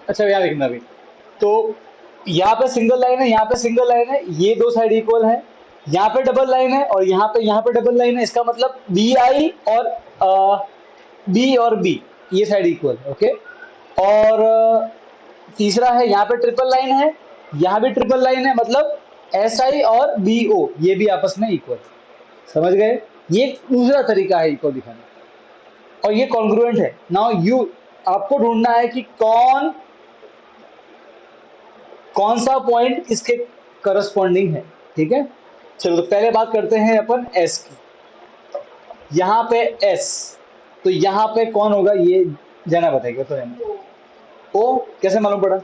अच्छा याद रखना अभी। तो यहाँ पे सिंगल लाइन है, यहाँ पे सिंगल लाइन है, ये दो साइड इक्वल है। यहाँ पे डबल लाइन है और यहाँ पे डबल लाइन है। इसका मतलब बी आई और बी और बी, ये साइड इक्वल है। ओके। और तीसरा है, यहाँ पे ट्रिपल लाइन है, यहाँ भी ट्रिपल लाइन है, मतलब एस आई और बी ओ ये भी आपस में इक्वल। समझ गए? ये दूसरा तरीका है इक्वल दिखाने का। और ये कॉन्ग्रुएंट है। नाउ यू, आपको ढूंढना है कि कौन सा पॉइंट इसके करस्पॉन्डिंग है। ठीक है, चलो तो पहले बात करते हैं अपन एस की। यहाँ पे एस, तो यहाँ पे कौन होगा ये जाना बताएगा। तो है ओ, कैसे मालूम पड़ा?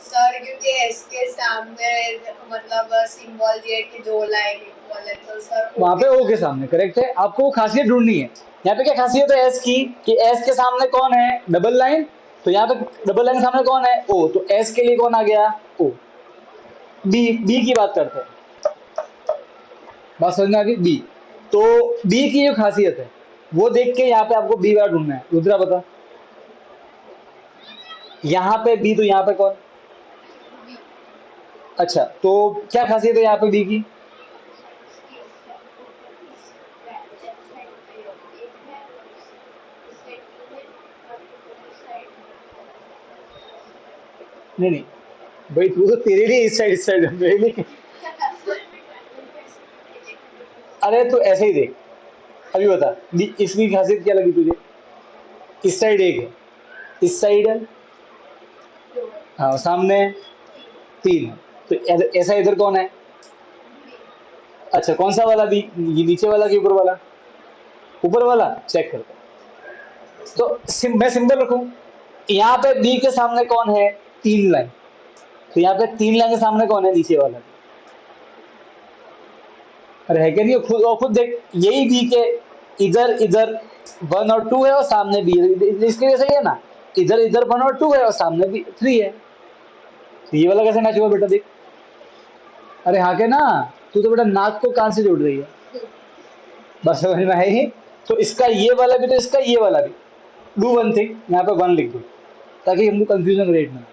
सर क्योंकि एस के सामने मतलब सिंबल दिए कि दो लाइन इक्वल है तो सर वहां पे ओ के सामने करेक्ट है। आपको वो खासियत ढूंढनी है। यहाँ पे क्या खासियत है एस की कि एस के सामने कौन है? Double line. तो यहाँ पे डबल लाइन के सामने कौन है? ओ। तो एस के लिए कौन आ गया? ओ। बी की बात करते हैं। बात समझ में आ गई? बी। तो बी की जो खासियत है वो देख के यहाँ पे आपको बी बार ढूंढना है। रुद्रा बता। यहाँ पे बी, तो यहाँ पे कौन? अच्छा, तो क्या खासियत है यहाँ पे बी की? नहीं नहीं भाई, तू तो तेरे लिए इस साइड है, मेरे लिए। अरे तो ऐसे ही देख, अभी बता इसकी खासियत क्या लगी तुझे? इस साइड एक है, इस साइड है, हाँ सामने तीन है। तो ऐसा इधर कौन है? अच्छा, कौन सा वाला? बी, ये नीचे वाला कि ऊपर वाला? ऊपर वाला। चेक करते हैं। तो मैं सिंबल रखूं। यहाँ पे बी के सामने कौन है? तीन लाइन। तो यहाँ पे तीन लाइन के सामने कौन है? नीचे वाला। अरे है क्या नहीं? और खुद देख, यही बी के इधर इधर वन और टू है और सामने बी है। इसके लिए सही है ना? इधर इधर वन और टू है और सामने भी थ्री है। तो ये वाला कैसे मैच हुआ बेटा? देख। अरे हाँ के ना, तू तो बेटा नाक को कान से जोड़ रही है। बस समझ में आई? तो इसका ये वाला भी, तो इसका ये वाला भी। डू वन थिंग, यहाँ पे वन लिख दो ताकि हमको कंफ्यूजन क्रिएट ना हो।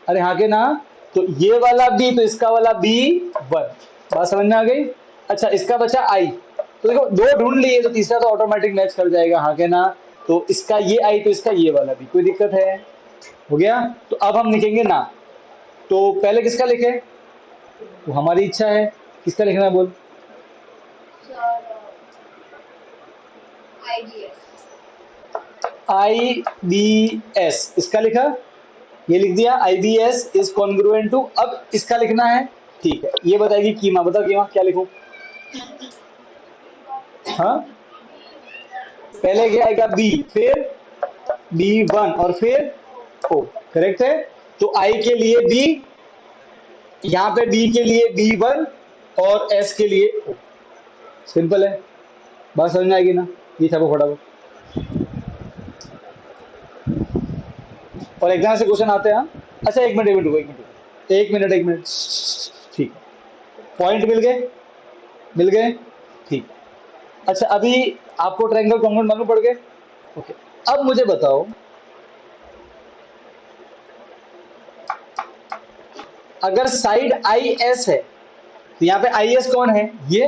अरे हाँ के ना, तो ये वाला बी, तो इसका वाला बी वन। बात समझ में आ गई? अच्छा, इसका बचा आई। तो देखो, दो ढूंढ लिए तो तीसरा तो ऑटोमेटिक मैच कर जाएगा। हाँ के ना, तो इसका ये आई तो इसका ये वाला भी। कोई दिक्कत है? हो गया। तो अब हम लिखेंगे ना। तो पहले किसका लिखे? वो हमारी इच्छा है। किसका लिखना है बोल? आई बी एस, इसका लिखा, ये लिख दिया। I B S is congruent to. अब इसका लिखना है। ठीक है, ये बताएगी कीमा। बताओ कीमा क्या लिखूं? हाँ, पहले क्या आएगा? बी, फिर बी वन और फिर ओ। करेक्ट है। तो आई के लिए बी, यहाँ पे बी के लिए बी वन और एस के लिए ओ। सिंपल है। बात समझ में आएगी ना? ये था वो फटाफट। और एग्जाम से क्वेश्चन आते हैं। हाँ? अच्छा, एक मिनट एक मिनट रुको, एक मिनट एक मिनट एक मिनट। ठीक है, पॉइंट मिल गए? मिल गए? ठीक। अच्छा, अभी आपको ट्रायंगल कॉन्ग्रुएंट मालूम पड़ गए? ओके। अब मुझे बताओ, अगर साइड आई एस है तो यहाँ पे आई एस कौन है? ये।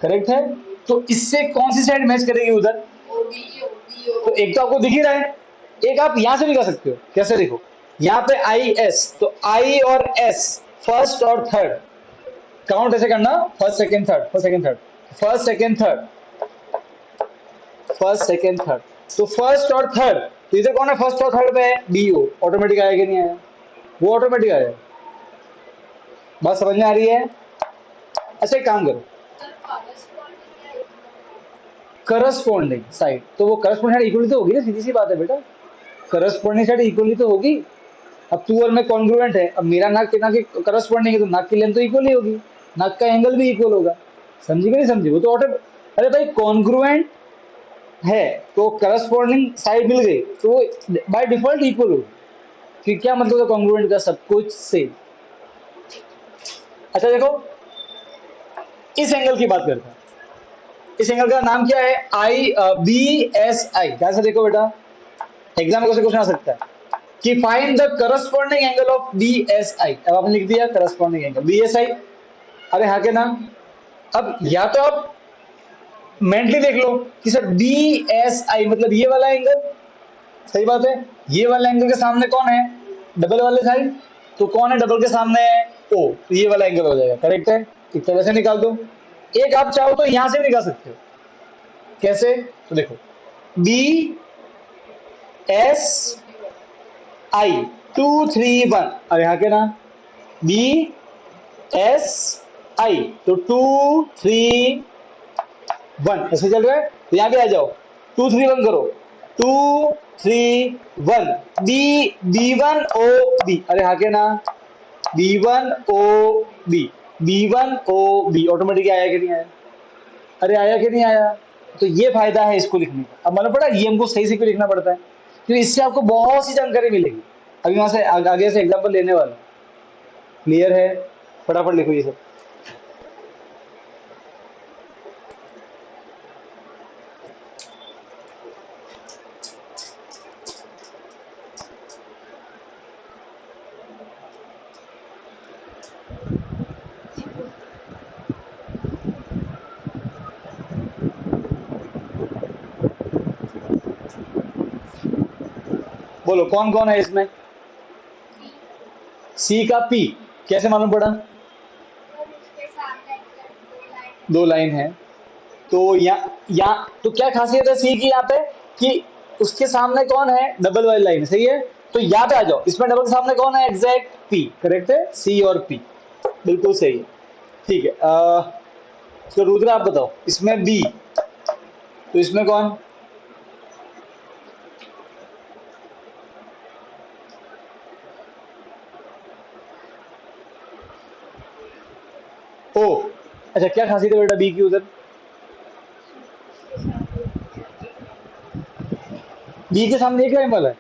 करेक्ट है। तो इससे कौन सी साइड मैच करेगी उधर? तो एक तो आपको दिख ही रहा है, एक आप यहां से भी कर सकते हो। कैसे? देखो, यहाँ पे आई एस, तो आई और एस फर्स्ट और थर्ड काउंट ऐसे करना। First second third, first second third, first second third, first second third. तो फर्स्ट और थर्ड, तो इधर कौन है? फर्स्ट और थर्ड पे है बी ओ। ऑटोमेटिक आया कि नहीं आया? वो ऑटोमेटिक आया। बात समझ में आ रही है? अच्छा, एक काम करो, करस्पॉन्डिंग साइड, तो वो करस्पॉन्डिंग साइड इक्वली तो होगी ना? सीधी सी बात है बेटा, करस्पॉन्डिंग साइड इक्वली तो होगी। अब तू और मैं कॉन्ग्रुएंट है, अब मेरा नाक के नाक की करस्पॉन्डिंग है तो नाक की लेंथ तो इक्वल ही होगी, नाक का एंगल भी इक्वल होगा। समझी कि नहीं समझी? वो तो ऑटो, अरे भाई कॉन्ग्रुएंट है तो करस्पॉन्डिंग साइड मिल गई तो वो बाय डिफॉल्ट इक्वल होगी। फिर क्या मतलब है कॉन्ग्रुएंट का? सब कुछ से। अच्छा देखो, इस एंगल की बात करते हैं। इस एंगल का नाम क्या है? आई बी एस आई। ध्यान से देखो बेटा, एग्जाम में क्वेश्चन आ सकता है। कि find the corresponding angle of B S I. अब आपने लिख दिया corresponding angle B S I. अरे हाँ के नाम। अब या तो आप मेंटली देख लो कि सर बी एस आई मतलब ये वाला एंगल, सही बात है। ये वाला एंगल के सामने कौन है, डबल वाले साइड, तो कौन है डबल के सामने है, ओ, तो ये वाला एंगल हो जाएगा, करेक्ट है। एक तरह से निकाल दो। एक आप चाहो तो यहां से भी निकाल सकते हो। कैसे, तो देखो बी एस आई 2 3 1, अब यहाँ के नाम बी एस आई, तो 2 3 1 ऐसे चल रहा है, तो यहाँ पे आ जाओ 2 3 1 करो, 2 3 1 बी, B1 OB, अरे हाँ के नाम B1 OB, B1 OB automatic आया कि नहीं आया, अरे आया कि नहीं आया। तो ये फायदा है इसको लिखने का। अब मालूम पड़ा ये हमको सही से क्यों लिखना पड़ता है, क्योंकि इससे आपको बहुत सी जानकारी मिलेगी। अभी वहां से आगे से एग्जाम्पल लेने वाला हूं। क्लियर है, फटाफट लिखो ये सब। बोलो कौन कौन है इसमें, सी का पी कैसे मालूम पड़ा, उसके सामने दो लाइन है, तो यहाँ तो क्या खासियत है सी की यहाँ पे, कि उसके सामने कौन है, डबल वाली लाइन, सही है। तो यहाँ पे आ जाओ, इसमें डबल के सामने कौन है, एग्जैक्ट पी, करेक्ट है, सी और पी बिल्कुल सही है। ठीक है, तो रुद्र आप बताओ इसमें बी, तो इसमें कौन, ओ, अच्छा क्या खासियत है बेटा बी की उधर, बी के सामने एक लाइन वाला है,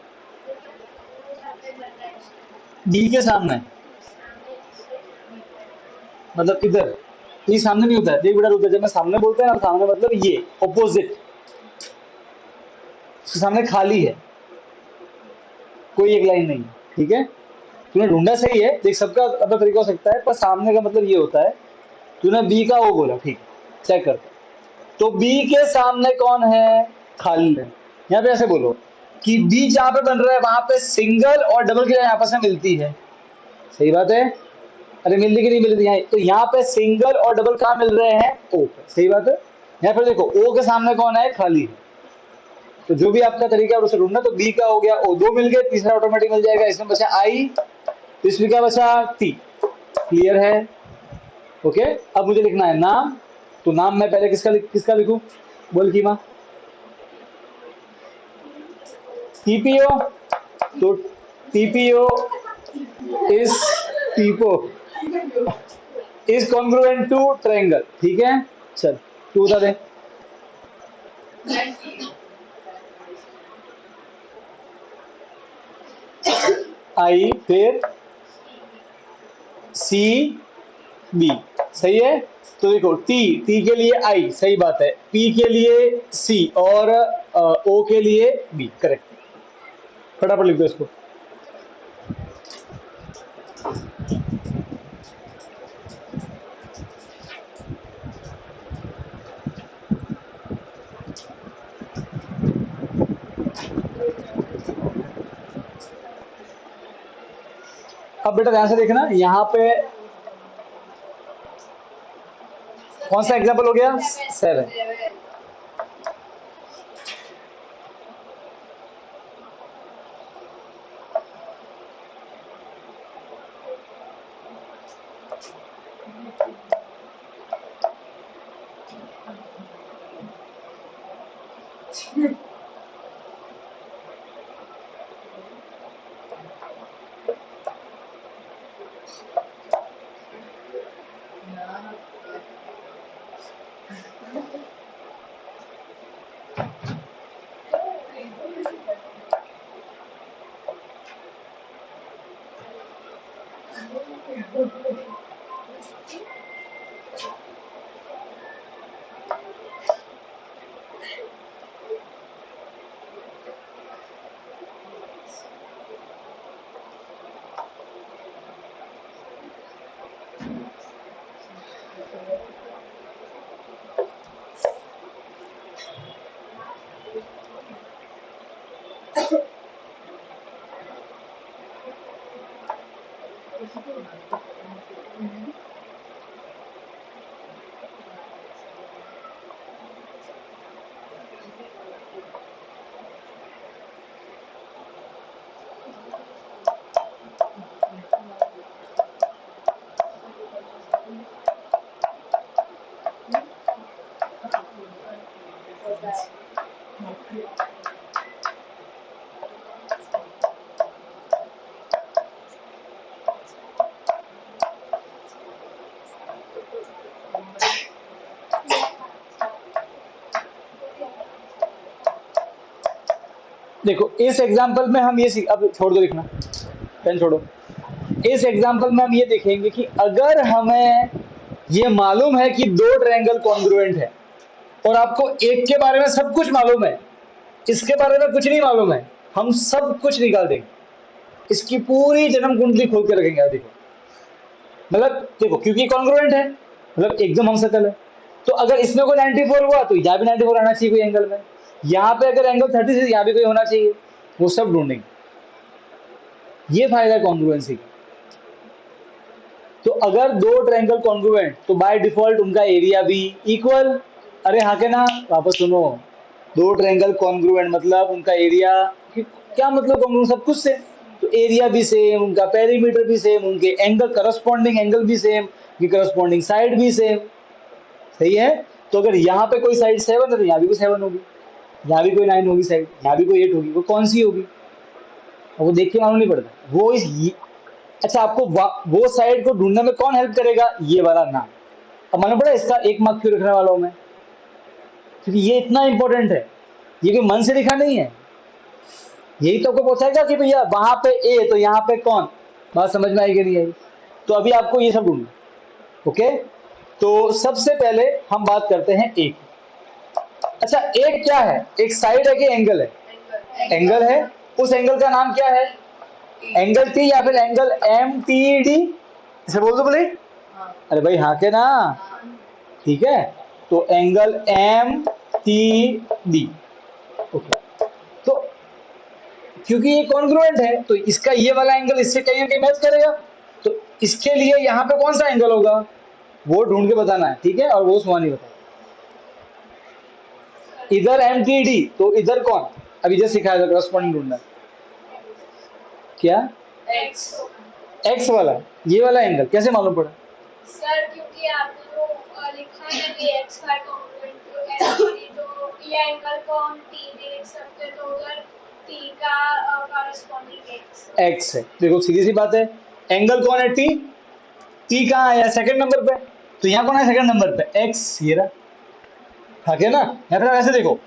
बी के सामने मतलब इधर, ये सामने नहीं होता है, देख बेटा रुद्र, जब मैं सामने बोलते हैं ना, सामने मतलब ये ऑपोजिट, सामने खाली है, कोई एक लाइन नहीं है, ठीक है। तूने ढूंढा सही है, देख सबका अपना तरीका हो सकता है, पर सामने का मतलब ये होता है। तूने बी का वो बोला, ठीक, चेक कर। तो बी के सामने कौन है, खाली है। यहाँ पे ऐसे बोलो कि बी जहां पे बन रहा है वहां पे सिंगल और डबल की लाइन आपस में मिलती है, सही बात है। अरे मिलती कि नहीं मिलती, यहाँ तो यहाँ पे सिंगल और डबल कहाँ मिल रहे हैं, ओ पे, सही बात है। यहाँ पे देखो ओ के सामने कौन है, खाली है। तो जो भी आपका तरीका है उसे ढूंढना, तो बी का हो गया, ओ दो मिल गए, तीसरा ऑटोमेटिक मिल जाएगा, इसमें बचा आई, तो इसमें क्या बचा, टी। क्लियर है, ओके। अब मुझे लिखना है नाम, तो नाम मैं पहले किसका लिखूं, बोल की माँ, टीपीओ, तो TPO is, TPO is congruent to triangle, ठीक है। चल तू बता दे, आई फिर सी बी, सही है। तो देखो टी, टी के लिए आई, सही बात है, पी के लिए सी और ओ के लिए बी, करेक्ट। फटाफट लिख दो इसको। अब बेटा ध्यान से देखना, यहाँ पे कौन सा एग्जाम्पल हो गया, 7। देखो इस एग्जांपल में हम ये अब छोड़ दो लिखना, पेन छोड़ो। इस एग्जांपल में हम ये देखेंगे कि अगर हमें ये मालूम है कि दो ट्रायंगल कॉन्ग्रुएंट है और आपको एक के बारे में सब कुछ मालूम है, इसके बारे में कुछ नहीं मालूम है, हम सब कुछ निकाल देंगे, इसकी पूरी जन्म कुंडली खोल के रखेंगे। यार देखो, मतलब देखो क्योंकि कॉन्ग्रुएंट है, मतलब एकदम हम सकल है, तो अगर इसमें कोई 94 हुआ तो यहाँ भी 94 आना चाहिए कोई एंगल में, यहाँ पे अगर एंगल 36 यहाँ भी कोई होना चाहिए, वो सब ढूंढेंगे। ये फायदा है कॉन्ग्रुएंसी का। तो अगर दो ट्रायंगल कॉन्ग्रुएंट तो बाय डिफॉल्ट उनका एरिया भी इक्वल। अरे हाँ के ना, वापस सुनो, दो ट्रायंगल कॉन्ग्रुएंट मतलब उनका एरिया, क्या मतलब कॉन्ग्रुएंट, सब कुछ सेम, तो एरिया भी सेम, उनका पेरीमीटर भी सेम, उनके एंगल करस्पॉन्डिंग एंगल भी सेम, उनकी करस्पॉन्डिंग साइड भी सेम। सही है। तो अगर यहाँ पे कोई साइड 7 है तो यहाँ भी कोई 7 होगी, यहाँ भी कोई 9 होगी साइड, यहाँ भी कोई 8 होगी, वो कौन सी होगी वो देख के मालूम नहीं पड़ता। वो अच्छा, आपको वो साइड को ढूंढने में कौन हेल्प करेगा, ये वाला नाम। अब मालूम पड़ा इसका 1 मार्क क्यों रखने वाला हूं मैं, क्योंकि ये इतना इंपॉर्टेंट है, ये कोई मन से लिखा नहीं है, यही तो आपको पूछाएगा कि भैया वहां पे ए तो यहाँ पे कौन। बात समझ में आई कि नहीं आई। तो अभी आपको ये सब ढूंढना। ओके, तो सबसे पहले हम बात करते हैं एक। अच्छा, एक क्या है, एक साइड है कि एंगल है? एंगल है। उस एंगल का नाम क्या है? एंगल टी या फिर एंगल एम टी डी, इसे बोल दो बोले। अरे भाई हाँ के ना, ठीक है। तो angle M T D. Okay, तो क्योंकि ये कॉन्ग्रुएंट है तो इसका ये वाला एंगल इससे कहीं ना कहीं मैच करेगा, तो इसके लिए यहाँ पे कौन सा एंगल होगा वो ढूंढ के बताना है, ठीक है। और वो सुहानी बता, इधर एम टी डी तो इधर कौन, अभी जैसे सिखाया था करस्पॉन्डिंग ढूंढना। क्या एक्स वाला, ये वाला एंगल कैसे मालूम पड़ा सर? क्योंकि आपने वो लिखा है ना कि एक्स का कॉन्ग्रुएंट टू एस, तो ये एंगल को हम टी भी लिख सकते हैं, तो उधर टी का कॉरेस्पॉन्डिंग एक्स है। देखो सीधी सी बात है, एंगल कौन है? टी। टी कहाँ है? सेकंड नंबर पे, तो यहाँ कौन है सेकंड नंबर पे? एक्स। ये रहा, ठीक है ना। या फिर ऐसे देखो,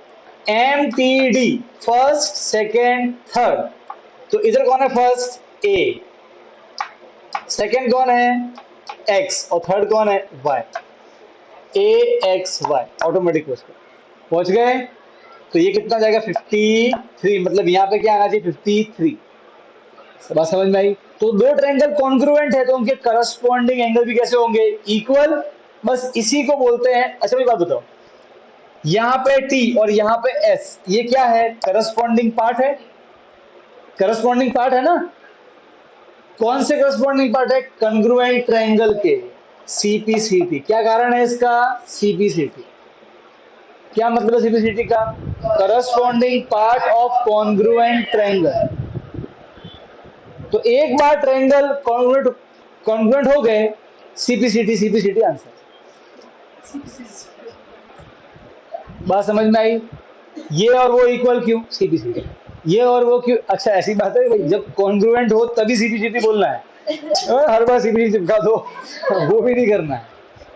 M T D first second third, तो इधर कौन है? फर्स्ट ए, सेकेंड कौन है? एक्स, और थर्ड कौन है? वाई। ए एक्स वाई, ऑटोमेटिक पहुंच गए। तो ये कितना जाएगा? 53, मतलब यहाँ पे क्या आना चाहिए? 53। बात समझ में आई। तो दो ट्रायंगल कॉन्ग्रुएंट है तो उनके करस्पॉन्डिंग एंगल भी कैसे होंगे? इक्वल। बस इसी को बोलते हैं। अच्छा मेरी बात बताओ, यहाँ पे टी और यहाँ पे एस, ये क्या है? करस्पॉन्डिंग पार्ट है। करस्पॉन्डिंग पार्ट है ना। कौन से करस्पॉन्डिंग पार्ट है? कॉन्ग्रुएंट ट्रायंगल के, सीपीसीटी। क्या कारण है इसका? सीपीसीटी। क्या मतलब है सीपीसीटी का? Corresponding part of congruent triangle. तो एक बार ट्रायंगल कॉन्ग्रुएंट हो गए, सीपीसीटी, सीपीसीटी आंसर। बात समझ में आई। ये और वो इक्वल क्यों? सीपीसीटी। ये और वो क्यों? अच्छा ऐसी बात है भाई, जब कॉन्ग्रुएंट हो तभी सीपीसीटी बोलना है, हर बार सीपीसीटी चिपका दो वो भी नहीं करना है,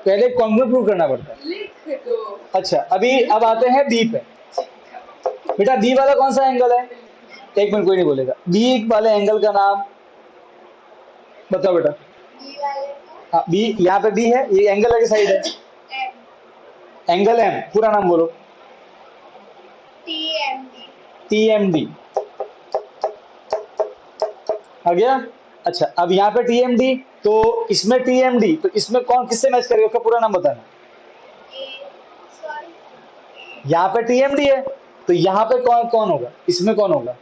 पहले कॉन्ग्रुएंट प्रूव करना पड़ता है। अच्छा अभी अब आते हैं बी पे। बेटा बी वाला कौन सा एंगल है? एक मिनट, कोई नहीं बोलेगा। बी वाले एंगल का नाम बताओ बेटा। हाँ बी, यहाँ पे बी है, ये एंगल की साइड है। एंगल एम, पूरा नाम बोलो। टीएमडी। आ गया। अच्छा अब यहाँ पे टीएमडी, तो इसमें टीएमडी, तो इसमें कौन किससे मैच करेगा? उसका पूरा नाम बताना। यहाँ पे टीएमडी है तो यहाँ पे कौन कौन होगा? इसमें कौन होगा?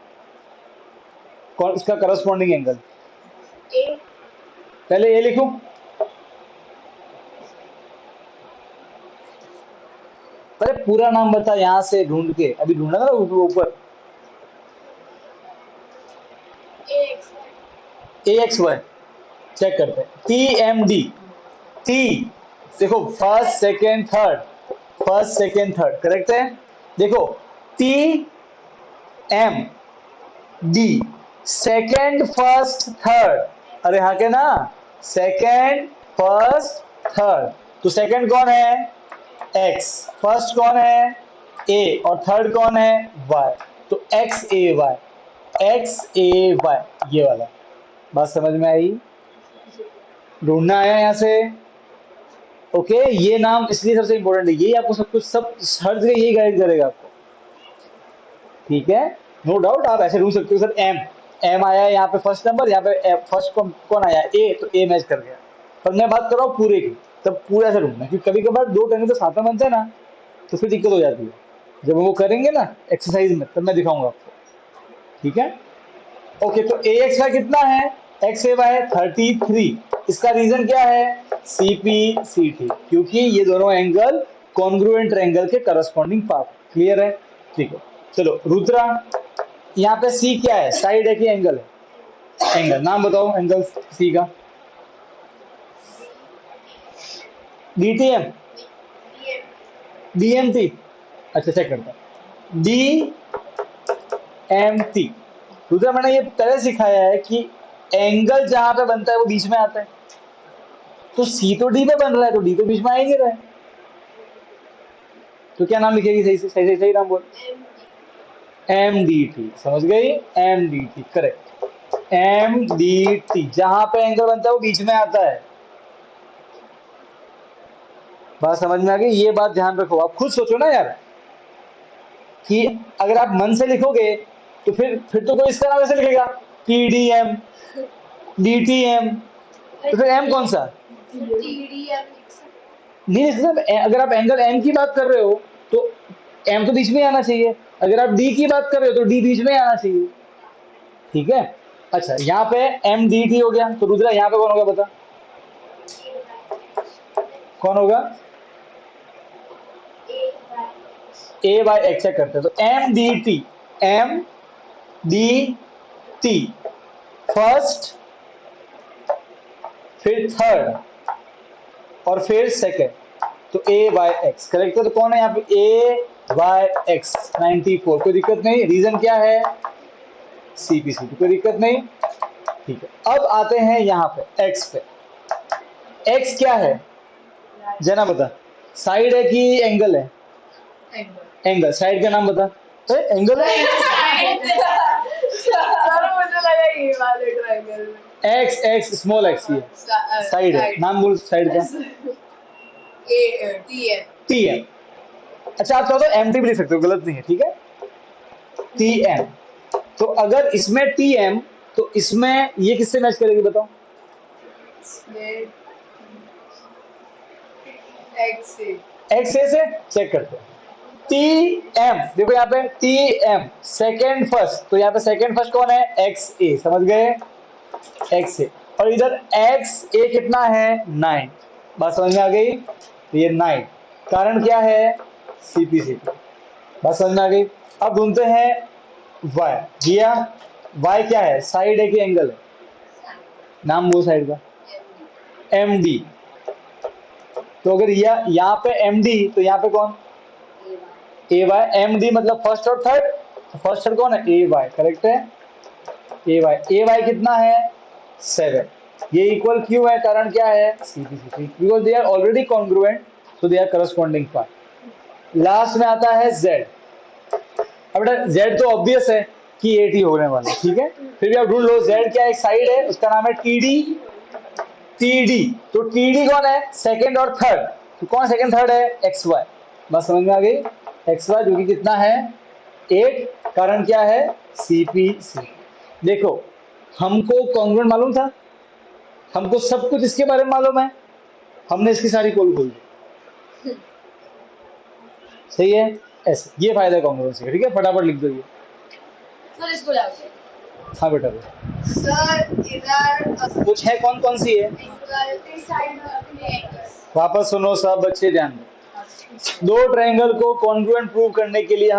कौन इसका करस्पॉन्डिंग एंगल? ए। पहले ए लिखूं? अरे पूरा नाम बता यहां से ढूंढ के, अभी ढूंढा ना ऊपर। A X A X Y check करते हैं। टी एम डी, टी देखो first second third, first second third correct है। देखो T M D second first third, अरे हाँ के ना, सेकेंड फर्स्ट थर्ड। तो सेकेंड कौन है? एक्स, फर्स्ट कौन है? ए, और थर्ड कौन है? वाई। तो एक्स ए वाई, एक्स ए वाई, ये वाला। बात समझ में आई? ढूंढना आया यहां से? ओके, ये नाम इसलिए सबसे इंपॉर्टेंट है, यही आपको सब कुछ, सब हर जगह यही गाइड करेगा आपको, ठीक है? नो डाउट आप ऐसे ढूंढ सकते हो सर, एम एम आया है यहाँ पे फर्स्ट नंबर, यहाँ पे फर्स्ट कौन आया? ए, तो ए मैच कर गया। पर मैं बात कर रहा हूँ पूरे की, तब पूरा ऐसे ढूंढना, क्योंकि कभी कभार दो टर्न तो साथ में बनते हैं ना, तो फिर दिक्कत हो जाती है। जब वो करेंगे ना एक्सरसाइज में, तब मैं दिखाऊंगा आपको, ठीक है? ओके, तो ए एक्स वाई कितना है? एक्स ए वाई 33। इसका रीजन क्या है? सी पी सी टी, क्योंकि ये दोनों एंगल कॉन्ग्रुएंट एंगल के करस्पॉन्डिंग पार्ट। क्लियर है? ठीक है, चलो रुद्रा, यहाँ पे सी क्या है? साइड है कि एंगल है? एंगल। नाम बताओ एंगल सी का। डीटीएम, डीएमटी, अच्छा चेक करता हूं। D M T. रुद्रा मैंने ये पहले सिखाया है कि एंगल जहां पे बनता है वो बीच में आता है, तो सी तो डी पे बन रहा है, तो डी तो बीच में आ ही नहीं रहा है, तो क्या नाम लिखेगी? सही से सही सही नाम बोल। एम डी टी, समझ गई? M D T correct. M D T, जहां पे एंगल बनता है वो बीच में आता है। बात समझ में आ गई? ये बात ध्यान रखो, आप खुद सोचो ना यार, कि अगर आप मन से लिखोगे तो फिर तो कोई इसका नाम ऐसे लिखेगा T D M, D T M, तो फिर एम कौन सा? नहीं सर, अगर आप एंगल एम की बात कर रहे हो तो एम तो बीच में आना चाहिए, अगर आप डी की बात कर रहे हो तो डी बीच में आना चाहिए, ठीक है? अच्छा, यहाँ पे एम डी टी हो गया, तो रुद्रा यहाँ पे कौन होगा बता? कौन होगा? ए बाय एक्स चेक करते हैं, तो M D T, M D T first, फिर थर्ड, और फिर सेकेंड, तो ए बाय एक्स करेक्ट है। तो कौन है यहाँ पे? ए बाय एक्स 94, कोई दिक्कत नहीं। रीजन क्या है? सीपीसी, कोई दिक्कत नहीं, ठीक है। अब आते हैं यहाँ पे एक्स पे। एक्स क्या है जना बता? साइड है कि एंगल है? एंगल। साइड का नाम बता। एंगल है, मुझे लगा ये वाले ट्रायंगल में एक्स, एक्स स्मॉल एक्स, ये साइड है। नाम बोल साइड का। A T M, T M. अच्छा आप चाहो तो एम टी भी लिख सकते हो, गलत नहीं है, ठीक है? T M. तो अगर इसमें टी एम, तो इसमें ये किससे मैच करेगी बताओ? एक्स एक्स से चेक करते हैं। टी एम, देखो यहाँ पे टी एम सेकेंड फर्स्ट, तो यहाँ पे सेकेंड फर्स्ट कौन है? एक्स ए, समझ गए? एक्स ए। और इधर एक्स ए कितना है? 9। बात समझ में आ गई? तो ये 9, कारण क्या है? सीपीसी। बात समझ में आ गई? अब ढूंढते हैं वाई। जिया, वाई क्या है? साइड है कि एंगल है? नाम वो साइड का। M D. तो अगर यहाँ पे एम डी, तो यहाँ पे कौन? ए वाई। एम डी मतलब फर्स्ट और थर्ड, तो फर्स्ट थर्ड कौन है? ए वाई, करेक्ट है? ए वाई। ए वाई कितना है? 7। ये इक्वल क्यों है? कारण क्या है? CPC, because they are already congruent, so they are corresponding part. Last में आता है जेड। अब बेटा जेड तो ऑब्वियस है कि 80 होने वाला है, ठीक है? फिर भी आप ढूंढ लो जेड क्या, एक साइड है, उसका नाम है टीडी। टीडी, तो टीडी कौन है? सेकंड और थर्ड, तो कौन सेकंड थर्ड है? X Y. बात समझ में आ गई? एक्स वाई जो कि कितना है? 8, कारण क्या है? सीपीसी। देखो हमको कॉन्ग्रुएंट मालूम था, हमको सब कुछ इसके बारे में मालूम है, हमने इसकी सारी पोल खोल दी, सही है? ऐसे ये फायदा है कॉन्ग्रुएंसी का, ठीक है? फटाफट लिख दो ये। सर इसको लाओ हाँ बेटा, सर इधर कुछ है, कौन कौन सी है? इक्वलिटी साइड अपने वापस सुनो सब बच्चे, ध्यान दो। दो ट्रायंगल को कॉन्ग्रुएंट प्रूव करने के लिए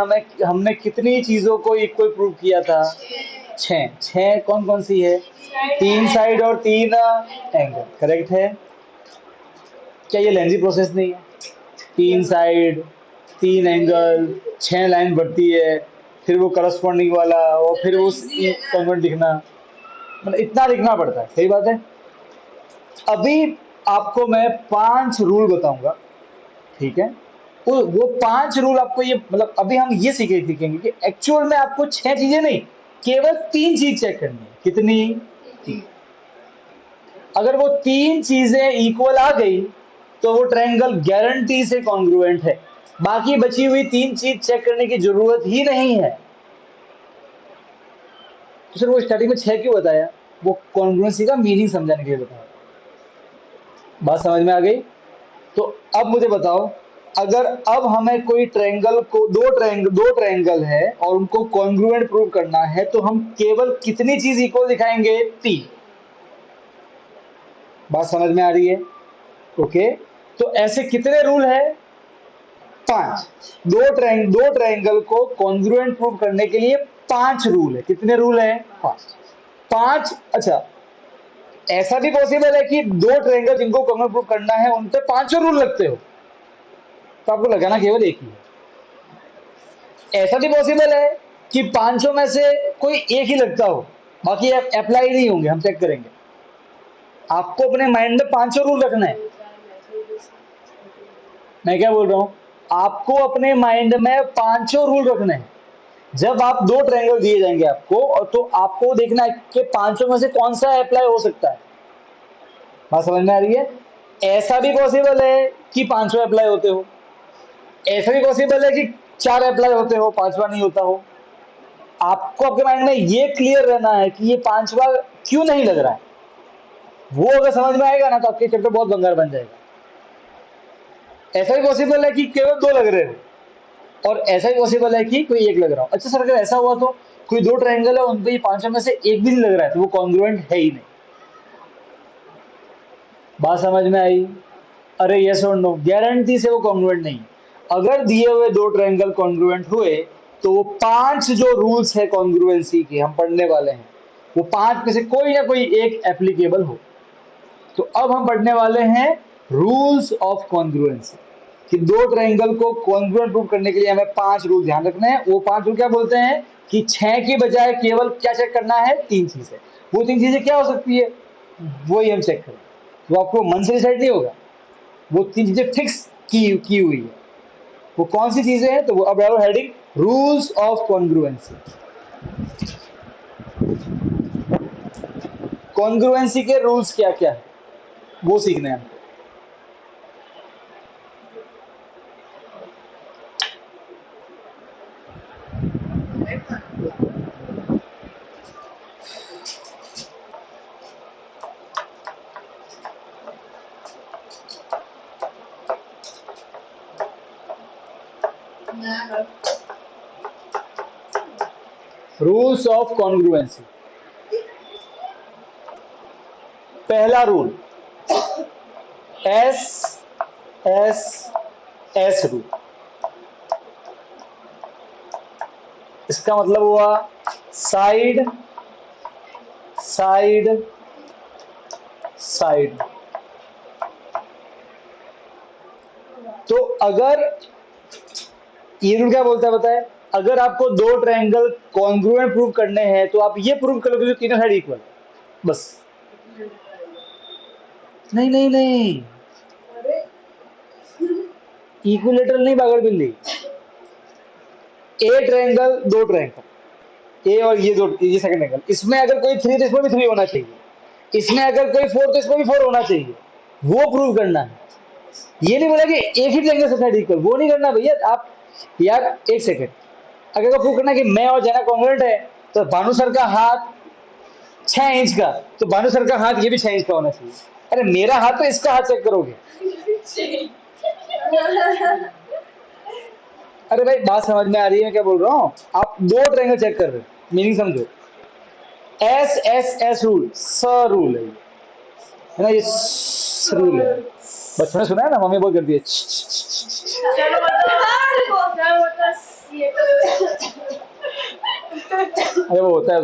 हमने कितनी चीजों को इक्वल प्रूव किया था? छह। छह कौन कौन सी है? तीन साइड और तीन एंगल, करेक्ट है। क्या ये लेंथी प्रोसेस नहीं है? तीन साइड, तीन एंगल, छह लाइन बढ़ती है, फिर वो करस्पॉन्डिंग वाला, और फिर वो कॉन्ग्रुएंट लिखना, मतलब इतना लिखना पड़ता है, सही बात है। अभी आपको मैं 5 रूल बताऊंगा, ठीक है? वो 5 रूल आपको ये, मतलब अभी हम ये सीखेंगे कि एक्चुअल में आपको 6 चीजें नहीं, केवल 3 चीज चेक करनी है। कितनी? 3। अगर वो 3 चीजें इक्वल आ गई तो वो ट्रायंगल गारंटी से कॉन्ग्रुएंट है। बाकी बची हुई 3 चीज चेक करने की जरूरत ही नहीं है। तो सर वो स्टार्टिंग में 6 क्यों बताया? वो कॉन्ग्रुएंसी का मीनिंग समझाने के लिए बताया। बात समझ में आ गई? तो अब मुझे बताओ, अगर अब हमें कोई ट्रायंगल को, दो ट्रायंगल है और उनको कॉन्ग्रुएंट प्रूव करना है, तो हम केवल कितनी चीज इक्वल दिखाएंगे? 3। बात समझ में आ रही है? ओके, तो ऐसे कितने रूल है? 5। दो ट्रायंगल को कॉन्ग्रुएंट प्रूव करने के लिए 5 रूल है। कितने रूल है? 5। अच्छा, ऐसा भी पॉसिबल है कि दो ट्रायंगल जिनको कॉन्ग्रुएंट प्रूव करना है उन पे 5 रूल लगते हो, तो आपको लगाना केवल एक ही है। ऐसा भी पॉसिबल है कि 500 में से कोई एक ही लगता हो, बाकी अप्लाई नहीं होंगे, हम चेक करेंगे। आपको अपने माइंड में 500 रूल रखना है। मैं क्या बोल रहा हूं? आपको अपने माइंड में 500 रूल रखने हैं। जब आप दो ट्रायंगल दिए जाएंगे आपको, और तो आपको देखना है कि 500 में से कौन सा अप्लाई हो सकता है। बात समझ में आ रही है? ऐसा भी पॉसिबल है कि 500 अप्लाई होते हो, ऐसा भी पॉसिबल है कि 4 अप्लाई होते हो, 5वां नहीं होता हो। आपको आपके माइंड में ये क्लियर रहना है कि ये 5वां क्यों नहीं लग रहा है। वो अगर समझ में आएगा ना, तो आपके चैप्टर बहुत बंगार बन जाएगा। ऐसा भी पॉसिबल है कि केवल 2 लग रहे हो, और ऐसा भी पॉसिबल है कि कोई एक लग रहा हो। अच्छा सर, अगर ऐसा हुआ तो कोई दो ट्रायंगल है, उन पे 500 में से एक भी नहीं लग रहा है, तो वो कॉन्ग्रुएंट है ही नहीं। बात समझ में आई? अरे यस और नो, गारंटी से वो कॉन्ग्रुएंट नहीं। अगर दिए हुए दो ट्रायंगल कॉन्ग्रुएंट हुए, तो वो 5 जो रूल्स है कॉन्ग्रुएंसी के हम पढ़ने वाले हैं, वो 5 में से कोई ना कोई एक एप्लीकेबल हो। तो अब हम पढ़ने वाले हैं रूल्स ऑफ कॉन्ग्रुएंसी, कि दो ट्रायंगल को कॉन्ग्रुएंट प्रूव करने के लिए हमें 5 रूल ध्यान रखने हैं। वो 5 रूल क्या बोलते हैं कि 6 की बजाय केवल क्या चेक करना है? 3 चीजें। वो 3 चीजें क्या हो सकती है, वही हम चेक करें। वो आपको मन से डिसाइड नहीं होगा, वो 3 चीजें फिक्स की हुई है। वो कौन सी चीजें हैं? तो वो अब डालो heading, rules of congruency. Congruency के रूल्स क्या क्या है वो सीखने हैं। Rules of congruency. पहला rule, S S S rule. इसका मतलब हुआ साइड साइड साइड। तो अगर ये रूल क्या बोलता है बताए, अगर आपको दो ट्रायंगल कॉन्ग्रुएंट प्रूव करने हैं, तो आप ये प्रूव करोगे कि तीनों साइड इक्वल, बस। नहीं नहीं नहीं, इक्विलेटरल नहीं, पागल बिल्ली। ए ट्रायंगल, दो ट्रायंगल, ए और ये सेकंड एंगल, इसमें अगर कोई 3 तो इसमें भी 3 होना चाहिए, इसमें अगर कोई 4 तो इसमें भी 4 होना चाहिए। वो प्रूव करना है। ये नहीं बोला कि एक ही ट्रायंगल से साइड इक्वल, वो नहीं करना भैया आप। यार एक सेकंड, अगर प्रूव करना कि मैं और जैना कॉन्ग्रुएंट है, तो भानु सर का हाथ 6 इंच का, तो भानु सर का हाथ ये भी 6 इंच का होना चाहिए। अरे मेरा हाथ तो इसका हाथ चेक करोगे। अरे भाई बात समझ में आ रही है मैं क्या बोल रहा हूँ? आप दो ट्रायंगल चेक कर रहे हो, मीनिंग समझो। एस रूल, स रूल है ना, ये रूल है। बचपन में सुना है ना, मम्मी बहुत करती है सर ये अरे वो होता है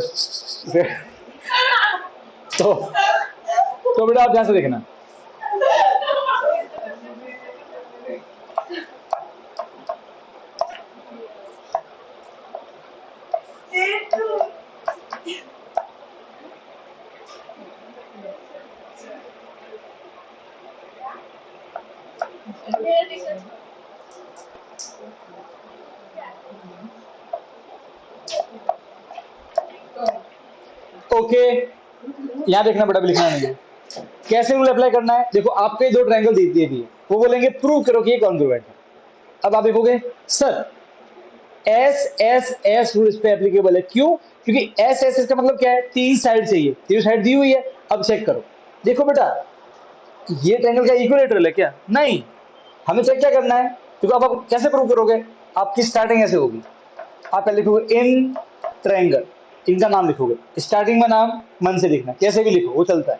तो बेटा आप ध्यान से देखना। ओके, यहाँ देखना बेटा, लिखना नहीं है। कैसे रूल अप्लाई करना है, देखो आपको ये दो ट्रायंगल दे दिए दिए, वो बोलेंगे प्रूव करो कि ये कॉन्ग्रुएंट है। अब आप देखोगे सर एस रूल इस पे एप्लीकेबल है, क्यों? क्योंकि एस का मतलब क्या है, तीन साइड चाहिए, तीन साइड दी हुई है। अब चेक करो, देखो बेटा ये ट्रायंगल का इक्विलेटरल है क्या? नहीं। हमें चेक क्या करना है, देखो अब आप कैसे प्रूव करोगे, आपकी स्टार्टिंग ऐसे होगी, आप पहले लिखोगे इन ट्रायंगल, इनका नाम लिखोगे, स्टार्टिंग में नाम मन से लिखना, कैसे भी लिखो वो चलता है।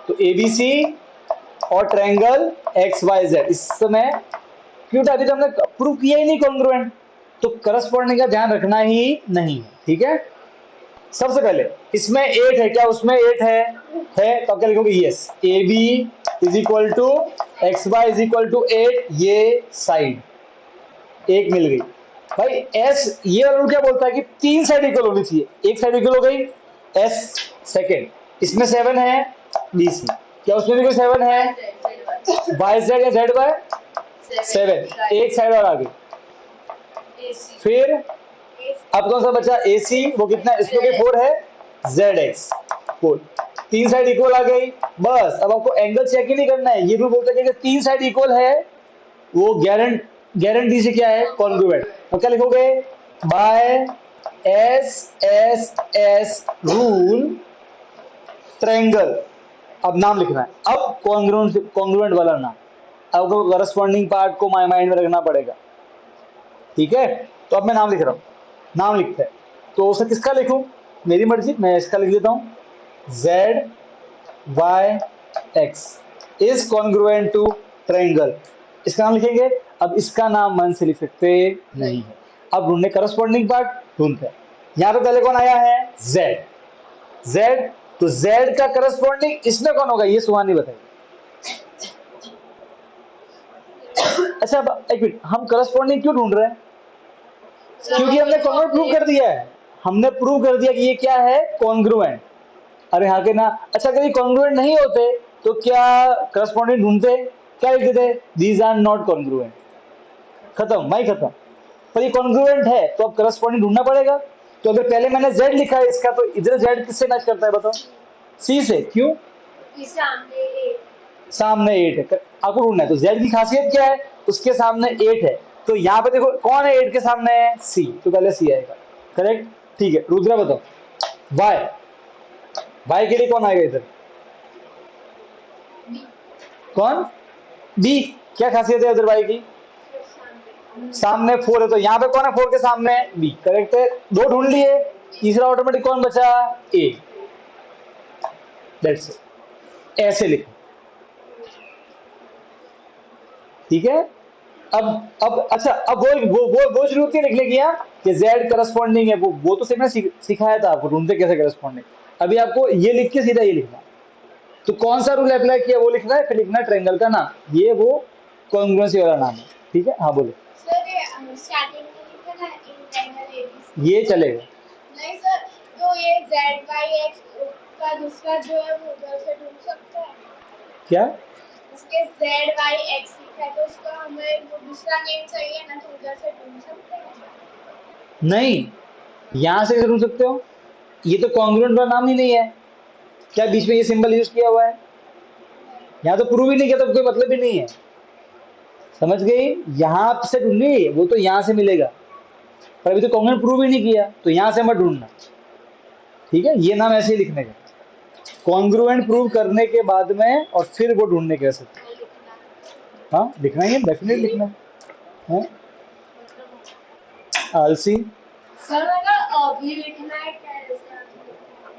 तो ABC और ट्रायंगल XYZ, इस समय क्यों अभी तो हमने प्रूव किया ही नहीं कॉन्ग्रुएंट, तो करस्पॉन्डिंग का ध्यान रखना ही नहीं है, ठीक है। सबसे पहले इसमें 8 है क्या, उसमें 8 है तो आप क्या लिखोगे, yes AB is equal to XY is equal to 8, ये साइड एक मिल गई भाई। एस ये रूल क्या बोलता है कि तीन साइड इक्वल होनी चाहिए, एक साइड इक्वल हो गई एस सेकेंड, इसमें 7 है BC, क्या उसमें भी कोई 7 है, YZ या ZY 7, एक साइड और आ गई। फिर अब कौन सा बचा AC, वो कितना, इसमें भी 4 है, ZX 4, तीन साइड इक्वल आ गई। बस अब आपको एंगल चेक ही नहीं करना है, ये रूल बोलता है कि तीन साइड इक्वल है वो गारंटी से क्या है, कॉन्ग्रुएंट। तो क्या लिखोगे, बाय एस रूल ट्रायंगल, अब नाम लिखना है, अब कॉन्ग्रुएंट वाला नाम, अब करस्पॉन्डिंग पार्ट को माइंड में रखना पड़ेगा, ठीक है। तो अब मैं नाम लिख रहा हूं, नाम लिखता है तो उसे किसका लिखूं, मेरी मर्जी, मैं इसका लिख देता हूं, ZYX is congruent to triangle, इसका नाम लिखेंगे। अब इसका नाम मन से लिख सकते नहीं है, अब ढूंढने करस्पॉन्डिंग पार्ट ढूंढते हैं। यहां पे पहले कौन आया है, Z, तो Z का करस्पॉन्डिंग इसमें कौन होगा, ये सुहानी बताइए। अच्छा अब एक मिनट, हम करस्पॉन्डिंग क्यों ढूंढ रहे हैं, क्योंकि हमने कॉन्ग्रुएंट प्रूव कर दिया है, हमने प्रूव कर दिया कि ये क्या है, कॉन्ग्रुएंट। अरे हाँ के ना, अच्छा अगर ये कॉन्ग्रुएंट नहीं होते तो क्या करस्पॉन्डिंग ढूंढते, क्या लिखते थे, दीज आर नॉट कॉन्ग्रुएंट, खत्म भाई खत्म। पर ये कॉन्ग्रुएंट है तो अब करस्पॉन्डिंग ढूंढना पड़ेगा। तो अगर पहले मैंने Z लिखा है इसका, तो इधर Z किससे मैच करता है बताओ, C से, क्यों, सामने 8 है, आपको ढूंढना है। तो Z की खासियत क्या है, उसके सामने 8 है, तो यहाँ पे देखो कौन है 8 के सामने, C, तो पहले C आएगा, करेक्ट, ठीक है। रुद्रा बताओ, Y के लिए कौन आएगा इधर, कौन, B, क्या खासियत है उधर Y की, सामने 4 है, तो यहाँ पे कौन है 4 के सामने, B, करेक्ट है। दो ढूंढ लिए, तीसरा ऑटोमेटिक कौन बचा, A, दैट्स इट, ऐसे लिखो, ठीक है। अब अच्छा, अब वो जरूरत नहीं लिखने की कि Z करस्पॉन्डिंग है, वो तो सिर्फ सिखाया था आपको ढूंढते कैसे करस्पॉन्डिंग, अभी आपको ये लिख के सीधा ये लिखना। तो कौन सा रूल अप्लाई किया वो लिखना है, फिर लिखना ट्रायंगल का नाम, ये वो कॉन्ग्रुएंसी वाला नाम है, ठीक है। हाँ बोलो, सर ये स्टार्टिंग में लिखा था इन ट्रायंगल ABC, ये चलेगा नहीं सर, तो ये ZYX का दूसरा जो है वो उधर से ढूंढ सकते हैं, क्या, उसके ZYX लिखा है तो उसका हमें वो दूसरा नेम चाहिए ना, तो उधर से ढूंढ सकते हैं। नहीं, यहां से ढूंढ सकते हो, ये तो कॉन्ग्रुएंट वाला नाम ही नहीं है, क्या बीच में ये सिंबल यूज किया हुआ है, यहाँ तो प्रूव ही नहीं किया, तो कोई मतलब ही नहीं है, समझ गई। यहां से ढूंढनी, वो तो यहां से मिलेगा, पर अभी तो कॉन्ग्रुएंट प्रूव ही नहीं किया, तो यहां से मत ढूंढना, ठीक है। ये नाम ऐसे ही लिखने का, कॉन्ग्रुएंट प्रूव करने के बाद में और फिर वो ढूंढने के सकते, हाँ लिखना ही है, डेफिनेट लिखना है, आलसी, सर अगर अभी लिखना है क्या,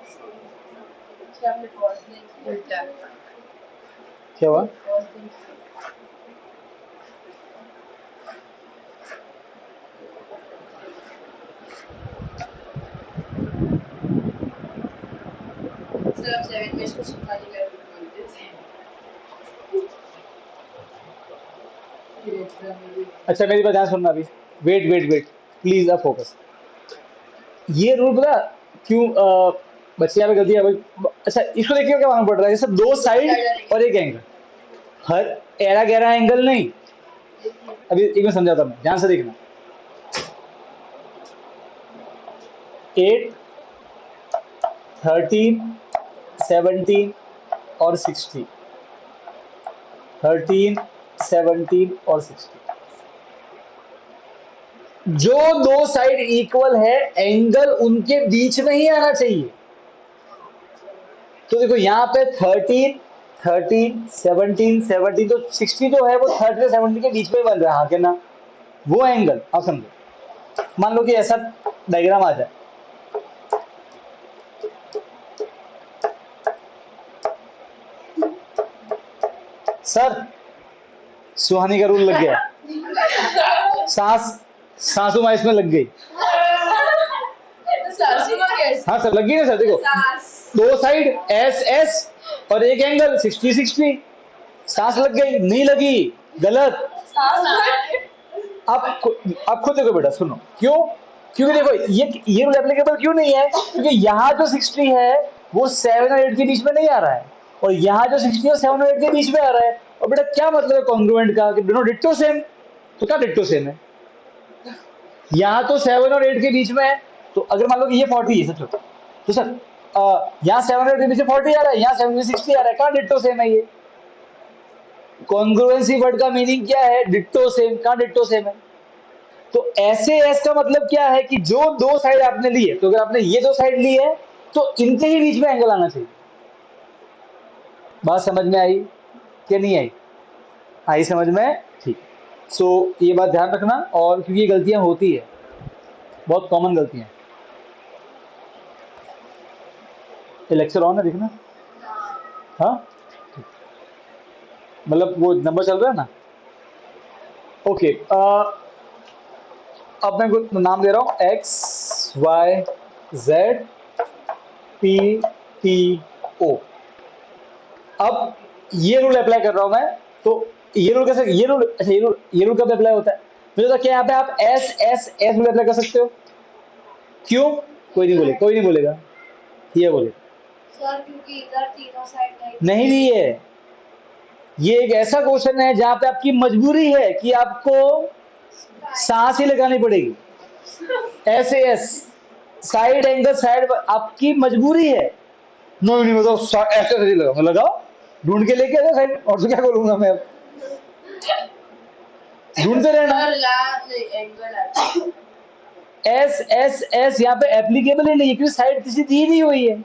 अच्छा हमने cos नहीं उल्टा क्या हुआ? cos नहीं सर 7 में इसको सुखाने का रूल बोलते थे फिर एग्जाम में भी अच्छा मेरी बात ध्यान सुनना अभी, वेट वेट वेट प्लीज, अब फोकस। ये रूल पता क्यों बच्चे यहाँ पे गलती है? अच्छा इसको देखिए क्या मालूम पड़ रहा है, जैसे दो साइड और एक एंगल, हर एरा गहरा एंगल नहीं। अभी एक बार समझाता हूं मैं, ध्यान से देखना। 8, 13, 17 और 60, 13, 17 और 60, जो दो साइड इक्वल है एंगल उनके बीच में ही आना चाहिए। तो देखो यहाँ पे 13, 13, 17, 17, तो 60 जो है वो 30 और 70 के बीच में बन रहा है, हाँ के ना? वो एंगल आप समझो। मान लो कि ऐसा डायग्राम आ जाए, सर सुहानी का रूल लग गया, सासू माँ इसमें लग गई। तो सासू माँ कैसे हाँ सर लग गई ना सर, देखो दो साइड एस एस और एक एंगल 60 60, सांस लग गई? नहीं लगी, गलत। आप खुद देखो बेटा, सुनो क्यों? क्योंकि देखो ये रूल एप्लीकेबल क्यों नहीं है? क्योंकि यहाँ जो 60 है वो 7 और 8 के बीच में नहीं आ रहा है, और यहाँ जो 60 है 7 और 8 के बीच में आ रहा है। और बेटा क्या मतलब है कॉन्ग्रुएंट का? कि दोनों डिट्टो सेम। तो क्या डिट्टो सेम है? यहाँ तो 7 और 8 के बीच में है, तो अगर मान लो कि ये 40 है सच, तो सर यहाँ 7 और 8 के बीच में 40 आ रहा है, यहाँ 7 से 60 आ रहा है, कहाँ डिट्टो सेम है? ये कॉन्ग्रुएंसी वर्ड का मीनिंग क्या है? Ditto same. कहाँ डिट्टो सेम है? तो ऐसे एस का मतलब क्या है कि जो दो साइड आपने ली है, तो अगर आपने ये दो साइड ली है तो इनके ही बीच में एंगल आना चाहिए। बात समझ में आई कि नहीं आई? आई समझ में? ठीक। सो ये बात ध्यान रखना, और क्योंकि ये गलतियां होती है, बहुत कॉमन गलतियां। ये लेक्चर ऑन है, देखना। हाँ मतलब वो नंबर चल रहा है ना? ओके अब मैं कुछ नाम दे रहा हूं, X Y Z P T O. अब ये रूल अप्लाई कर रहा हूं मैं, तो ये रूल कैसे? ये रूल अच्छा, ये रूल कब अप्लाई होता है? मुझे तो क्या यहाँ पे आप S S S rule apply कर सकते हो। क्यों? कोई नहीं बोले, कोई नहीं बोलेगा, ये बोले सर क्योंकि इधर तीनों साइड नहीं दी है। ये एक ऐसा क्वेश्चन है जहां पे आपकी मजबूरी है कि आपको सांस ही लगानी पड़ेगी। ऐसे एस साइड एंगल साइड आपकी मजबूरी है। नो नहीं मतलब ऐसे ऐसे लगाओ, लगाओ ढूंढ के लेके आ साइड, और तो क्या करूंगा मैं अब? ढूंढते रहना। सर ला एंगल आता है एस एस एस यहाँ पे एप्लीकेबल ही नहीं है, क्योंकि साइड किसी दी नहीं हुई है।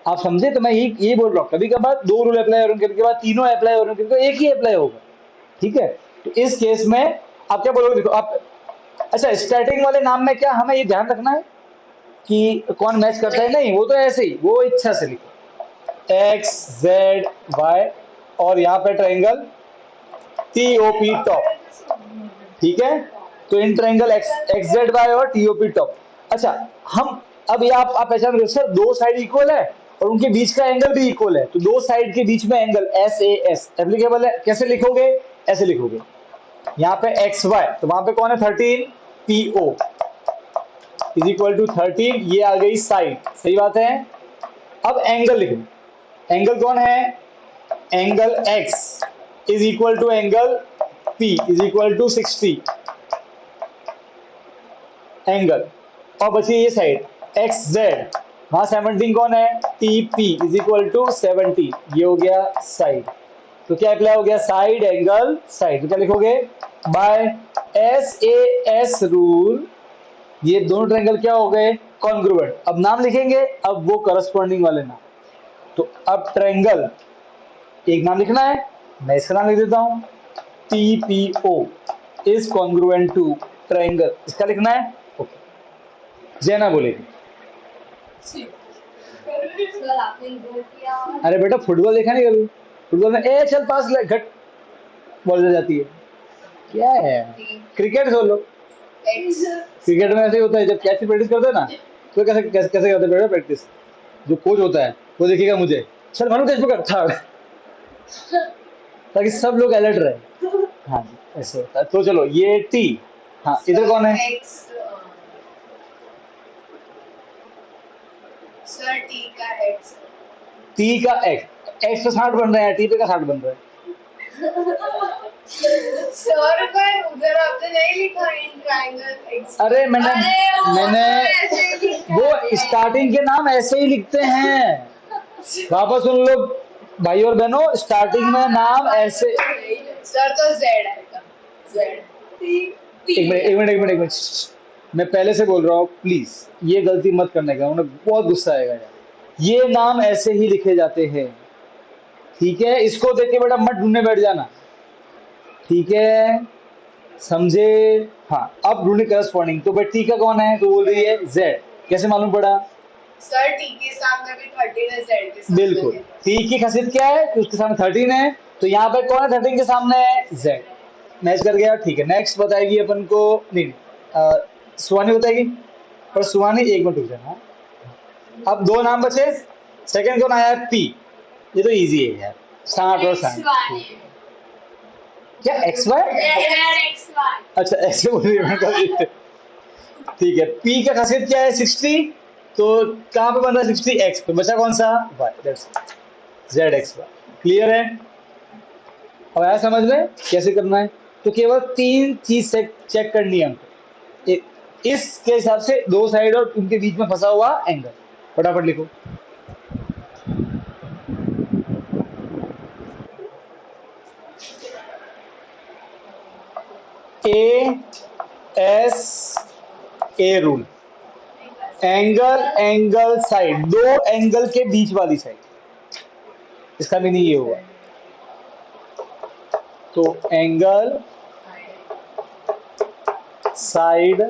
आप समझे? तो मैं यही बोल रहा हूँ, कभी कभार दो रूल अप्लाई हो रहे हैं, कभी कभार तीनों अप्लाई हो रहे हैं, तो एक ही अप्लाई होगा। ठीक है, तो इस केस में आप क्या बोलोगे? देखो आप, अच्छा स्टार्टिंग वाले नाम में क्या हमें ये ध्यान रखना है कि कौन मैच करता है? नहीं, वो तो ऐसे ही, वो इच्छा से लिखो, एक्स जेड वाई, और यहाँ पे triangle T O P top. ठीक है, तो इन ट्रायंगल एक्स जेड वाई और टी ओ पी टॉप। अच्छा हम अब ये आप पहचान रहे सर, दो साइड इक्वल है और उनके बीच का एंगल भी इक्वल है, तो दो साइड के बीच में angle S A S applicable है। कैसे लिखोगे? ऐसे लिखोगे, यहाँ पे एक्स वाई, तो वहां पे कौन है? 13 P O is equal to 13, ये आ गई साइड, सही बात है। अब एंगल लिखो, एंगल कौन है? Angle X is equal to angle P is equal to 60 angle, और बची ये साइड एक्स जेड, वहां 17 कौन है? T P is equal to 70, ये हो गया साइड। तो क्या अप्लाई हो गया? Side angle side. तो क्या लिखोगे? By S A S rule ये दोनों ट्रायंगल क्या हो गए? कॉन्ग्रुएंट। अब नाम लिखेंगे, अब वो करस्पॉन्डिंग वाले नाम। तो अब ट्रायंगल एक नाम लिखना है, मैं इसका नाम लिख देता हूं, T P O is congruent to triangle, इसका लिखना है। ओके, जैना बोलेगी सर आपने इग्नोर किया। अरे बेटा फुटबॉल देखा नहीं कभी? फुटबॉल में ए चल पास ले घट बॉल चल जाती है। क्या है क्रिकेट खोल लो। एक्स क्रिकेट में ऐसे ही होता है, जब कैच की प्रैक्टिस करते हैं ना तो कैसे कैसे कैसे करते हैं बेटा प्रैक्टिस? जो कोच होता है वो देखेगा मुझे, चल मानो कैच पकड़ थर्ड, ताकि सब लोग अलर्ट रहे। हाँ जी ऐसे होता है। तो चलो ये टी, हाँ इधर कौन है? एक्स सर टी का एक्स टी का एक्स, एक्स पे 60 बन रहे हैं, टी पे का 60 बन रहा है। सर पर उधर आपने नहीं लिखा इन ट्रायंगल एक्स। अरे मैंने ऐसे ही लिखा वो है। स्टार्टिंग के नाम ऐसे ही लिखते हैं। वापस सुन लो भाई और बहनों, स्टार्टिंग में नाम ऐसे। सर तो जेड आएगा जेड एक मिनट मैं पहले से बोल रहा हूँ, प्लीज ये गलती मत करने का, उन्हें बहुत गुस्सा आएगा यार। ये नाम ऐसे ही लिखे जाते हैं, ठीक है? इसको देख के बेटा मत ढूंढने बैठ जाना, ठीक है? समझे? हाँ अब ढूंढे करस्पॉन्डिंग। तो भाई टी का कौन है? तो बोल रही है जेड। कैसे मालूम पड़ा? सर टी के सामने भी 13 है जेड के सामने बिल्कुल। भी। टी की खासियत क्या है कि उसके सामने 13 है, तो यहाँ पे कौन है 13 के सामने? जेड। मैच कर गया, ठीक है। नेक्स्ट बताएगी अपन को, नहीं सुहानी बताएगी, पर सुहानी एक मिनट रुक जाना। अब दो नाम बचे, सेकंड कौन आया? पी। ये तो इजी है यार, 60 और 60। क्या एक्स वाई? अच्छा ऐसे बोल रही है मैं कभी। ठीक है, पी का खासियत क्या है? 60। तो कहाँ पे बन रहा है 60? एक्स पे। बचा कौन सा? Y. That's Z X Y. Clear है? अब आया समझ में कैसे करना है? तो केवल 3 चीज चेक करनी है हमको। इसके हिसाब से दो साइड और उनके बीच में फंसा हुआ एंगल। फटाफट लिखो। A S a rule, angle angle side, दो एंगल के बीच वाली साइड, इसका मीनिंग ये हुआ। तो एंगल साइड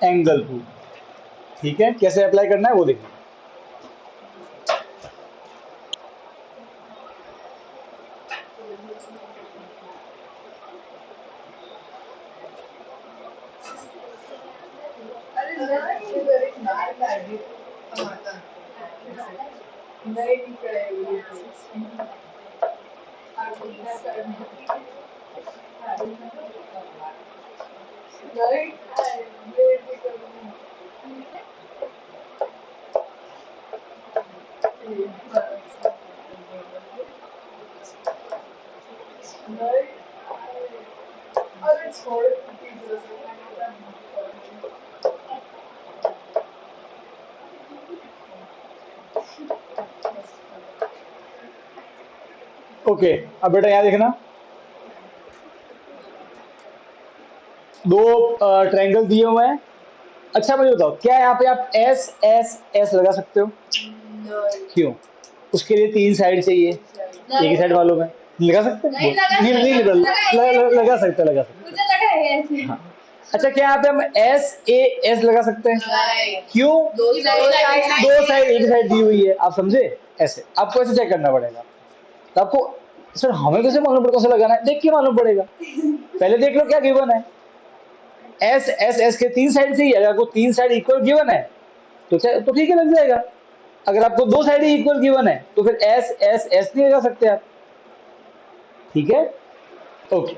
एंगल रूल, ठीक है? कैसे अप्लाई करना है वो देखिए। अरे नहीं इधर एक नार गाड़ी टमाटर नहीं निकलेगी आपको क्या करना नहीं ये भी करना नहीं अरे छोड़ ओके अब बेटा यहाँ देखना, दो ट्रायंगल दिए हुए हैं। अच्छा मुझे बताओ, क्या यहाँ पे आप एस एस एस लगा सकते हो? क्यों? उसके लिए 3 साइड चाहिए, एक ही साइड मालूम है, लगा सकते हैं? लगा सकते हैं, लगा सकते मुझे लगा है ऐसे। हैं। हाँ। अच्छा क्या यहाँ पे हम एस ए एस लगा सकते हैं? क्यों? दो साइड एक साइड दी हुई है, आप समझे? ऐसे आपको ऐसे चेक करना पड़ेगा। तो आपको सर हमें कैसे मालूम पड़ेगा कैसे लगाना है? देख के मालूम पड़ेगा। पहले देख लो क्या गिवन है। एस एस एस के 3 साइड चाहिए, अगर आपको 3 साइड इक्वल गिवन है तो ठीक है लग जाएगा। अगर आपको 2 साइड ही इक्वल गिवन है तो फिर एस एस एस नहीं लगा सकते आप, ठीक है? ओके,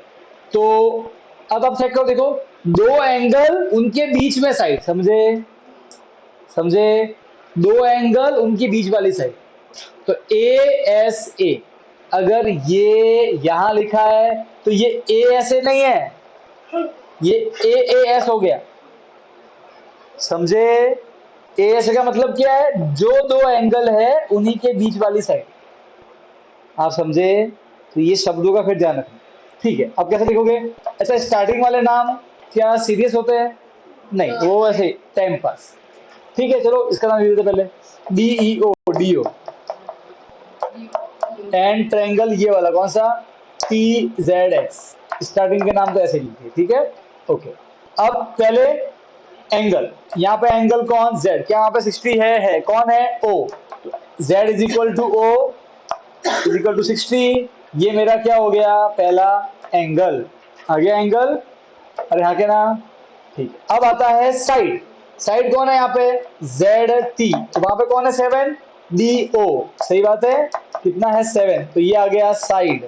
तो अब आप चेक करो, देखो दो एंगल उनके बीच में साइड, समझे? समझे? दो एंगल उनके बीच वाली साइड। तो ए एस ए, अगर ये यहां लिखा है तो ये ए एस ए नहीं है, ये ए ए एस हो गया, समझे? ए एस का मतलब क्या है? जो दो एंगल है उन्हीं के बीच वाली साइड, आप समझे? तो ये शब्दों का फिर ध्यान रखना, ठीक है? अब कैसे लिखोगे? अच्छा स्टार्टिंग वाले नाम क्या सीरियस होते हैं? नहीं, वो ऐसे टाइम पास, ठीक है? चलो इसका नाम लिख देते पहले, D E O, D O. And triangle ये वाला कौन सा? T Z x. स्टार्टिंग के नाम तो ऐसे लिखिए, ठीक है? ओके, अब पहले एंगल, यहाँ पे एंगल कौन, z, क्या यहाँ पे 60 है, कौन है, o, z is equal to o is equal to 60, ये मेरा क्या हो गया, पहला एंगल आ गया, एंगल, अरे हाँ क्या ना, ठीक। अब आता है साइड, साइड कौन है यहाँ पे, ZT, तो वहां पे कौन है 7, DO, सही बात है, कितना है 7, तो ये आ गया साइड।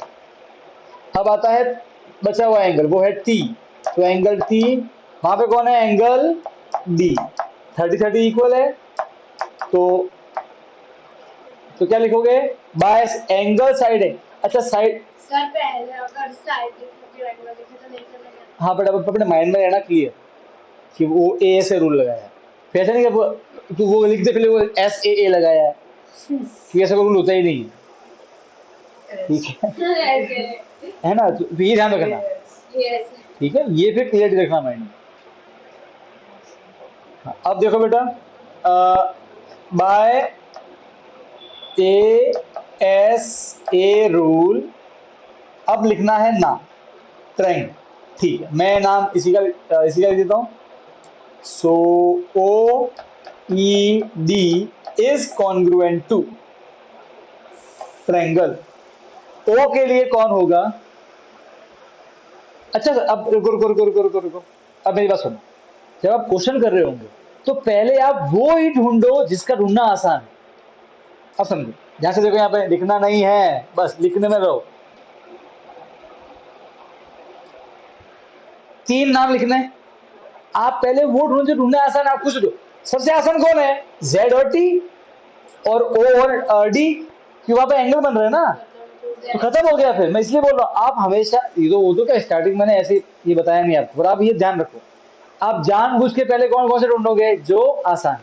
अब आता है बचा हुआ एंगल, वो है T, तो एंगल T, वहां पे कौन है, एंगल D, 30-30 इक्वल है, तो क्या लिखोगे, बाय एंगल साइड है, अच्छा साइड, सर पहले अगर साइड लिखे रेगुलर लिखे तो नहीं चलेगा। हाँ बेटा अपने माइंड में रहना क्लियर कि वो ए से रूल लगाया है, फिर ऐसा नहीं कि तू वो लिख दे पहले वो SAA लगाया है, कि ऐसा कोई रूल होता ही नहीं है, ठीक है ना, तो ये ध्यान रखना, ठीक है, ये फिर क्लियर रखना माइंड में। हाँ, अब देखो बेटा, बाय ASA रूल, अब लिखना है नाम, ट्रायंगल, ठीक है, मैं नाम इसी का लिख देता हूं, so OED is congruent to triangle, O के लिए कौन होगा, अच्छा अब रुको, अब मेरी बात सुनो, जब आप क्वेश्चन कर रहे होंगे तो पहले आप वो ही ढूंढो जिसका ढूंढना आसान है, अब समझो, ध्यान से देखो, यहाँ पे लिखना नहीं है, बस लिखने में रहो, 3 नाम लिखने हैं, आप पहले वो ढूंढो जो ढूंढना आसान है, आप पूछ दो सबसे आसान कौन है, Z और T, और O और D, कि वहां पे एंगल बन रहे हैं ना, तो खत्म हो गया, फिर मैं इसलिए बोल रहा हूँ, आप हमेशा ये तो वो तो क्या स्टार्टिंग मैंने ऐसे ये बताया नहीं आपको, पर आप ये ध्यान रखो, आप जानबूझ के पहले कौन कौन से ढूंढोगे, जो आसान,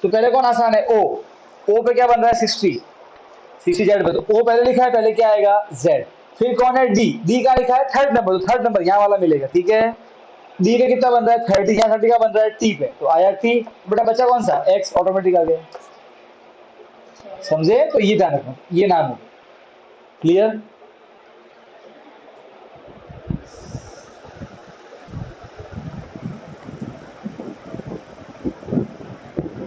तो पहले कौन आसान है, O पे क्या बन रहा है 60 Z पे, तो O पहले लिखा है, पहले क्या आएगा Z, फिर कौन है D का लिखा है थर्ड नंबर, तो थर्ड नंबर यहाँ वाला मिलेगा, ठीक है, D पे कितना बन रहा है 30, यहाँ 30 का बन रहा है T पे, तो आया T, बेटा बचा कौन सा, X, ऑटोमेटिक आ गया, समझे, तो ये ध्यान रखना, ये नाम हो, क्लियर।